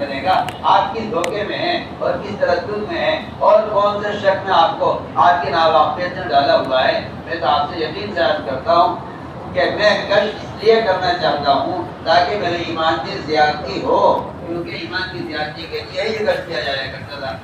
کرے گا آپ کس دھوکے میں ہیں اور کس تردد میں ہیں اور کون سے شک میں آپ کو آپ کی ناواقفیت نے ڈالا ہوا ہے. میں تو آپ سے یقین سے عرض کرتا ہوں کہ میں کشف اس لیے کرنا چاہتا ہوں تاکہ میرے ایمان کی زیادتی ہو، کیونکہ ایمان کی زیادتی کے لیے یہ گشت کیا جایا کرتا تھا.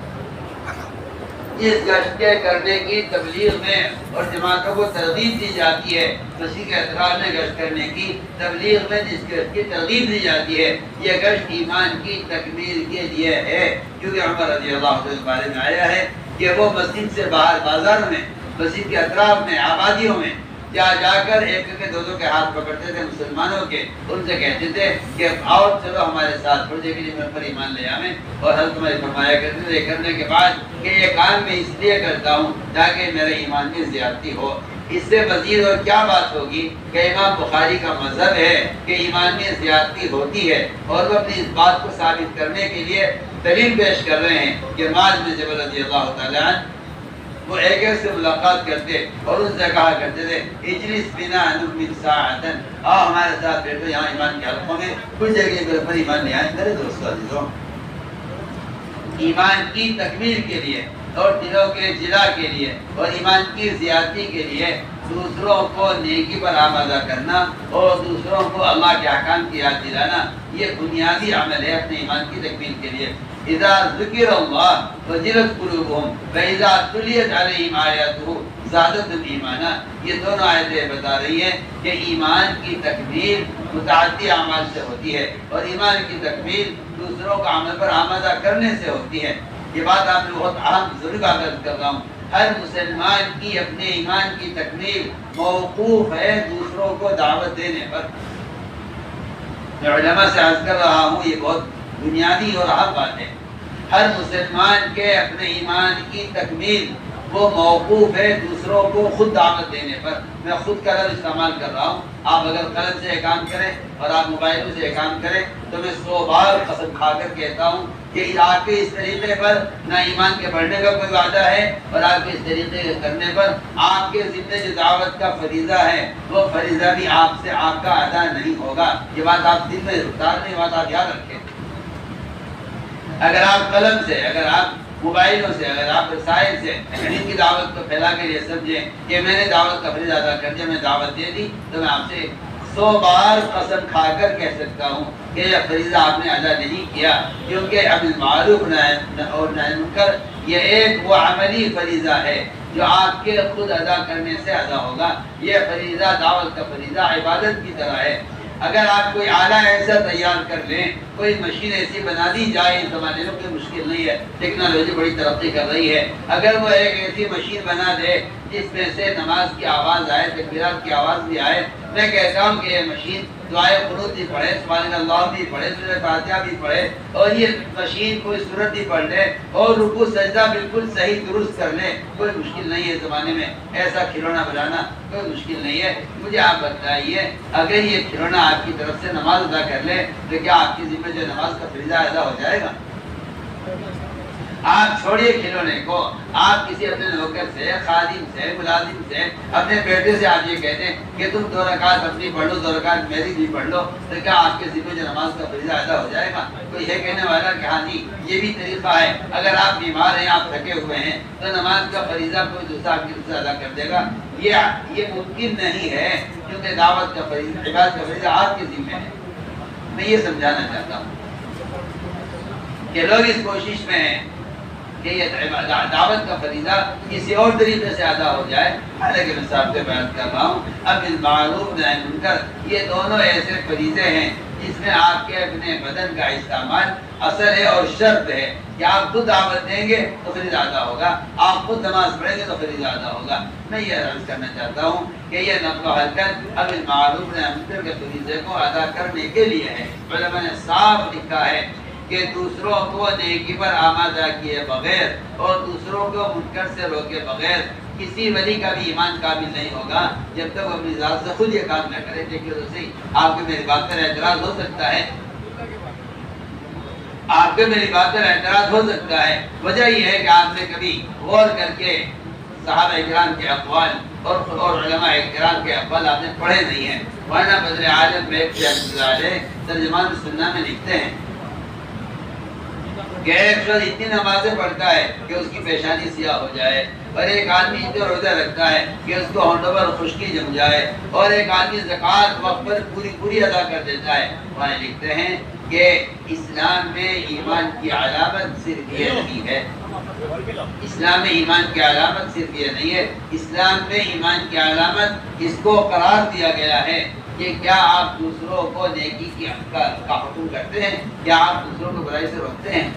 اس گشت کے کرنے کی تبلیغ میں اور جماعتوں کو ترغیب دی جاتی ہے. مسیح کے اطراف میں گشت کرنے کی تبلیغ میں جس گشت کی ترغیب دی جاتی ہے، یہ گشت ایمان کی تکمیل کے لیے ہے. کیونکہ عمر رضی اللہ عنہ کے بارے میں آیا ہے کہ وہ مسجد سے باہر بازار میں، مسجد کے اطراف میں، آبادیوں میں جا کر ایک کے دو کے ہاتھ پکڑتے تھے مسلمانوں کے، ان سے کہتے تھے کہ آؤ چلو ہمارے ساتھ تھوڑی دیر کے لیے میں پر ایمان لے آئیں. اور حضرت عمر فرمایا کرتے تھے کرنے کے بعد کہ یہ کام میں اس لیے کرتا ہوں تاکہ میرے ایمان میں زیادتی ہو. اس سے مزید اور کیا بات ہوگی کہ امام بخاری کا مذہب ہے کہ ایمان میں زیادتی ہوتی ہے، اور وہ اپنی اس بات کو ثابت کرنے کے لیے دلیل پیش کر رہے ہیں کہ معاذ بن جبل رضی اللہ تعالیٰ عنہ وہ ایک سے ملاقات کرتے اور ان سے کہا کرتے تھے اجلس بنا نؤمن ساعتن، آؤ ہمارے ساتھ بیٹھو یہاں ایمان کے حلقوں میں کچھ جگہ پر ایمان لے آئیں. میرے دوستو عزیزو، ایمان کی تکمیل کے لیے اور دلوں کے جلا کے لیے اور ایمان کی زیادتی کے لیے دوسروں کو نیکی پر آمادہ کرنا اور دوسروں کو اللہ کے احکام کی یاد دلانا، یہ بنیادی عمل ہے اپنے ایمان کی تکمیل کے لیے. اذا ذکر اللہ وجلت قلوبهم فاذا تلیت علیہم آیاتہ زادتہم ایمانا. یہ دونوں آیتیں بتا رہی ہیں کہ ایمان کی تکمیل متعدی اعمال سے ہوتی ہے اور ایمان کی تکمیل دوسروں کا عمل پر آمادہ کرنے سے ہوتی ہے. یہ بات آپ نے بہت اہم ضروری بات کر رہا ہوں. ہر مسلمان کی اپنے ایمان کی تکمیل موقوف ہے دوسروں کو دعوت دینے پر. میں علماء سے عرض کر رہا ہوں، یہ بہت بنیادی اور اہم بات ہے. ہر مسلمان کے اپنے ایمان کی تکمیل وہ موقوف ہے دوسروں کو خود دعوت دینے پر. میں خود کا لفظ استعمال کر رہا ہوں. آپ اگر قلم سے کام کریں اور آپ موبائلوں سے کام کریں تو میں 100 بار قسم کھا کر کہتا ہوں کہ آپ کے اس طریقے پر نہ ایمان کے بڑھنے کا کوئی وعدہ ہے، اور آپ کے اس طریقے کے کرنے پر آپ کے ذمہ جو دعوت کا فریضہ ہے وہ فریضہ بھی آپ سے آپ کا ادا نہیں ہوگا. یہ بات آپ دل میں اتار لیں، یہ بات آپ یاد رکھیں. اگر آپ قلم سے، اگر آپ موبائلوں سے، اگر آپ رسائل سے ان کی دعوت کو پھیلا کر یہ سمجھیں کہ میں نے دعوت کا فریضہ ادا کر دیا، میں دعوت دے دی، تو میں آپ سے 100 بار قسم کھا کر کہہ سکتا ہوں کہ یہ فریضہ آپ نے ادا نہیں کیا. کیونکہ امر معروف اور نہی منکر یہ ایک وہ عملی فریضہ ہے جو آپ کے خود ادا کرنے سے ادا ہوگا. یہ فریضہ دعوت کا فریضہ عبادت کی طرح ہے. اگر آپ کوئی آلہ ایسا تیار کر لیں، کوئی مشین ایسی بنا دی جائے، اس زمانے میں کوئی مشکل نہیں ہے، ٹیکنالوجی بڑی ترقی کر رہی ہے. اگر وہ ایک ایسی مشین بنا دے جس میں سے نماز کی آواز آئے، تکبیرات کی آواز بھی آئے، میں کہتا ہوں کہ یہ مشین دعائے قنوت بھی پڑھے، سبحان اللہ بھی پڑھے، سورہ فاتحہ بھی پڑھے، اور یہ مشین کوئی سورت بھی پڑھ لے اور رکوع سجدہ بالکل صحیح درست کر لے، کوئی مشکل نہیں ہے. اس زمانے میں ایسا کھلونا بنانا کوئی مشکل نہیں ہے. مجھے آپ بتائیے، اگر یہ کھلونا آپ کی طرف سے نماز ادا کر لے تو کیا آپ کی ذمہ جو نماز کا فریضہ ادا ہو جائے گا؟ آپ چھوڑیے کھلونے کو، آپ کسی اپنے نوکر سے، خادم سے، ملازم سے، اپنے بیٹے سے آپ یہ کہتے ہیں کہ تم 2 رکعت اپنی پڑھ لو، 2 رکعت میری بھی پڑھ لو، تو کیا آپ کے ذمہ جو نماز کا فریضہ ادا ہو جائے گا؟ کوئی یہ کہنے والا کہ ہاں جی یہ بھی طریقہ ہے، اگر آپ بیمار ہیں، آپ تھکے ہوئے ہیں تو نماز کا فریضہ کوئی دوسرا آپ کی طرف سے ادا کر دے گا. یہ ممکن نہیں ہے، کیونکہ دعوت کا فریضہ، عبادت کا فریضہ آپ کے ذمہ ہے. میں یہ سمجھانا چاہتا ہوں کہ لوگ اس کوشش میں ہیں کہ یہ دعوت کا فریضہ کسی اور طریقے سے ادا ہو جائے. حالانکہ میں صاحب سے بیان کر رہا ہوں، اب بالمعروف نہی منکر یہ دونوں ایسے فریضے ہیں جس میں آپ کے اپنے بدن کا استعمال اثر ہے اور شرط ہے کہ آپ خود دعوت دیں گے تو فریضہ ادا ہوگا، آپ خود نماز پڑھیں گے تو فریضہ ادا ہوگا. میں یہ عرض کرنا چاہتا ہوں کہ یہ نقل و حرکت اب بالمعروف نہی منکر کے فریضے کو ادا کرنے کے لیے ہے. علماء نے صاف لکھا ہے کہ دوسروں کو نیکی پر آمادہ کیے بغیر اور دوسروں کو منکر سے روکے بغیر کسی ولی کا بھی ایمان کامل نہیں ہوگا جب تک وہ اپنی ذات سے خود یہ کام نہ کرے. دیکھیے تو صحیح، آپ کو میری بات پر اعتراض ہو سکتا ہے، آپ کو میری بات پر اعتراض ہو سکتا ہے. وجہ یہ ہے کہ آپ نے کبھی غور کر کے صحابہ اکرام کے اقوال اور علماء اکرام کے اقوال آپ نے پڑھے نہیں ہیں. ورنہ بدر عالم بیگ سے ترجمان السنہ میں لکھتے ہیں کہ ایک شخص اتنی نمازیں پڑھتا ہے کہ اس کی پیشانی سیاہ ہو جائے، اور ایک آدمی اتنا روزہ رکھتا ہے کہ اس کو ہونٹوں پر خشکی جم جائے، اور ایک آدمی زکوٰۃ وقت پر پوری ادا کر دیتا ہے۔ وہاں لکھتے ہیں کہ اسلام میں ایمان کی علامت صرف یہ نہیں ہے، اسلام میں ایمان کی علامت صرف یہ نہیں ہے، اسلام میں ایمان کی علامت اس کو قرار دیا گیا ہے کہ کیا آپ دوسروں کو نیکی کا حکم کرتے ہیں، کیا آپ دوسروں کو برائی سے روکتے ہیں؟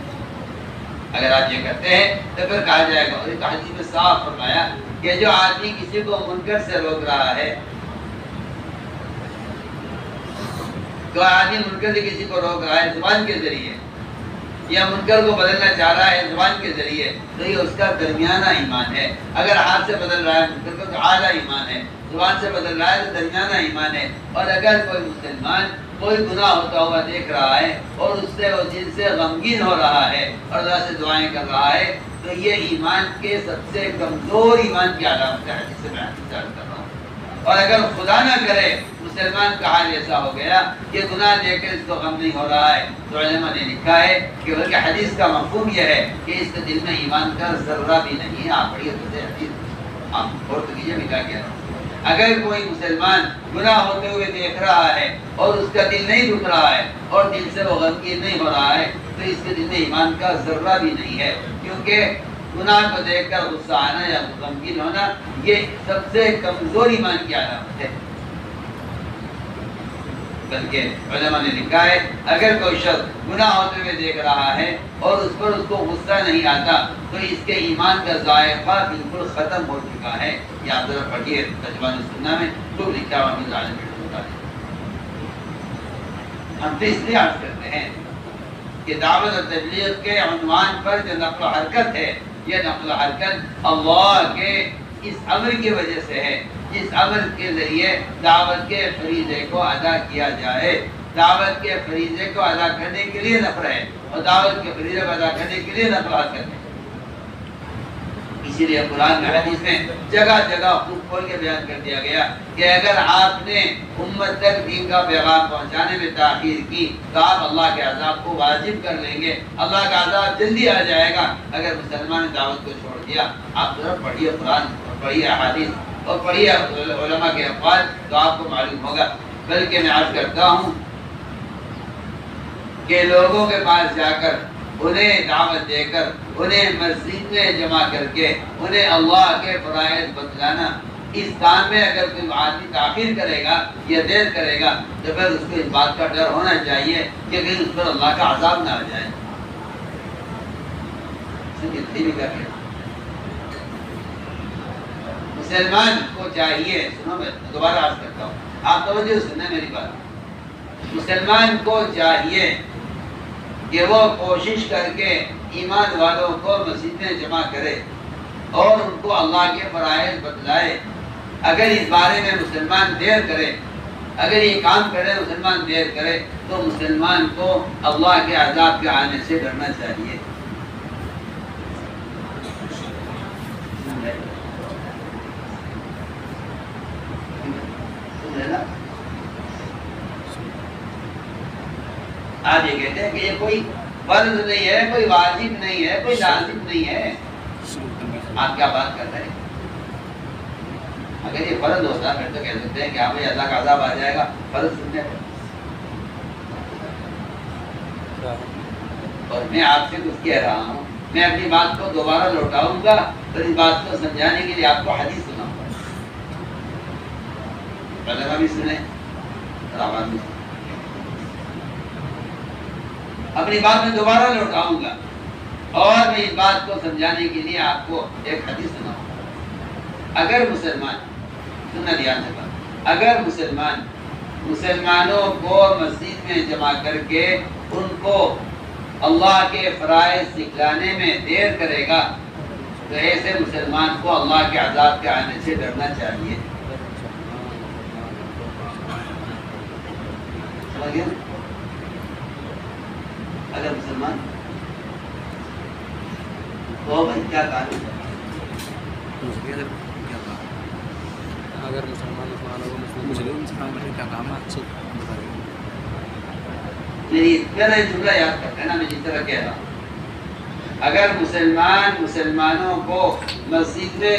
اگر آپ یہ کرتے ہیں تو پھر کہا جائے گا، اور ایک حدیث میں صاف فرمایا کہ جو آدمی کسی کو منکر سے روک رہا ہے، جو آدمی منکر سے کسی کو روک رہا ہے زبان کے ذریعے، یا منکر کو بدلنا چاہ رہا ہے زبان کے ذریعے، تو یہ اس کا درمیانہ ایمان ہے۔ اگر ہاتھ سے بدل رہا ہے منکر کو تو اعلیٰ ایمان ہے، زبان سے بدل رہا ہے تو درمیانہ ایمان ہے۔ اور اگر کوئی مسلمان کوئی گناہ ہوتا ہوا دیکھ رہا ہے اور اس سے وہ دل سے غمگین ہو رہا ہے اور اللہ سے دعائیں کر رہا ہے، تو یہ ایمان کے سب سے کمزور ایمان کی علامت ہے، جس سے میں حدیث کر رہا ہوں۔ اور اگر خدا نہ کرے مسلمان کا حال ایسا ہو گیا کہ گناہ دیکھ کر اس کو غم نہیں ہو رہا ہے، تو علماء نے لکھا ہے کہ بلکہ حدیث کا مفہوم یہ ہے کہ اس کے دل میں ایمان کا ذرہ بھی نہیں ہے۔ آپ پڑھیے حدیث، آپ غور تو کیجیے میں کیا کہہ رہا ہوں۔ اگر کوئی مسلمان گناہ ہوتے ہوئے دیکھ رہا ہے اور اس کا دل نہیں دکھ رہا ہے اور دل سے وہ غمگین نہیں ہو رہا ہے، تو اس کے دل میں ایمان کا ذرہ بھی نہیں ہے، کیونکہ گناہ کو دیکھ کر غصہ آنا یا غمگین ہونا یہ سب سے کمزور ایمان کی علامت ہے۔ بلکہ علماء نے لکھا ہے اگر کوئی شخص گناہ ہوتے ہوئے دیکھ رہا ہے اور اس پر اس کو غصہ نہیں آتا، تو اس کے ایمان کا ذائقہ بالکل ختم ہو چکا ہے۔ یہ آپ ذرا پڑھیے ترجمان السنہ میں خوب لکھا ہوا ہے۔ ہم تو اس لیے عرض کرتے ہیں کہ دعوت و تبلیغ کے عنوان پر جو نقل و حرکت ہے، یہ نقل و حرکت اللہ کے اس امر کی وجہ سے ہے، جس امر کے ذریعے دعوت کے فریضے کو ادا کیا جائے۔ دعوت کے فریضے کو ادا کرنے کے لیے نفر ہے، اور دعوت کے فریضے کو ادا کرنے کے لیے نفر حاصل ہے۔ اسی لیے قرآن میں حدیث میں جگہ جگہ خوب کھول کے بیان کر دیا گیا کہ اگر آپ نے امت تک دین کا پیغام پہنچانے میں تاخیر کی تو آپ اللہ کے عذاب کو واجب کر لیں گے، اللہ کا عذاب جلدی آ جائے گا اگر مسلمان نے دعوت کو چھوڑ دیا۔ آپ ذرا پڑھیے قرآن اور پڑھیے احادیث اور پڑھیے علماء کے اقوال، تو آپ کو معلوم ہوگا۔ بلکہ میں عرض کرتا ہوں کہ لوگوں کے پاس جا کر انہیں دعوت دے کر انہیں مسجد میں جمع کر کے انہیں اللہ کے فرائض بتلانا، اس کام میں اگر کوئی آدمی تاخیر کرے گا یا دیر کرے گا تو پھر اس کو اس بات کا ڈر ہونا چاہیے کہ کہیں اس پر اللہ کا عذاب نہ آ جائے۔ مسلمان کو چاہیے، سنو میں دوبارہ عرض کرتا ہوں، آپ توجہ سنیں میری بات، مسلمان کو چاہیے کہ وہ کوشش کر کے ایمان والوں کو مسجد میں جمع کرے اور ان کو اللہ کے فرائض بتلائے۔ اگر اس بارے میں مسلمان دیر کرے، اگر یہ کام کرے مسلمان دیر کرے، تو مسلمان کو اللہ کے عذاب کے آنے سے ڈرنا چاہیے۔ آج یہ کہتے ہیں کہ یہ کوئی فرض نہیں ہے، کوئی واجب نہیں ہے، کوئی لازم نہیں ہے۔ آپ کیا بات کر رہے ہیں؟ اگر یہ فرض ہوتا پھر تو کہہ سکتے ہیں کہ ہاں بھائی اللہ کا عذاب آ جائے گا، فرض سننے پر۔ اور میں آپ سے کچھ کہہ رہا ہوں، میں اپنی بات کو دوبارہ لوٹاؤں گا اور اس بات کو سمجھانے کے لیے آپ کو حدیث سناؤں گا۔ علماء بھی سنیں اور عوام بھی سنیں۔ اپنی بات میں دوبارہ لوٹاؤں گا اور میں اس بات کو سمجھانے کے لیے آپ کو ایک حدیث سناؤں گا۔ اگر مسلمان، سننا دھیان سے بات، اگر مسلمان مسلمانوں کو مسجد میں جمع کر کے ان کو اللہ کے فرائض سکھلانے میں دیر کرے گا تو ایسے مسلمان کو اللہ کے عذاب کے آنے سے ڈرنا چاہیے۔ اگر مسلمان تو بھائی کیا تعلق ہے؟ اگر مسلمان کیا کام میری میرا یہ جملہ یاد کرتے ہیں نا، میں جس طرح کہہ رہا ہوں اگر مسلمان مسلمانوں کو مسجد میں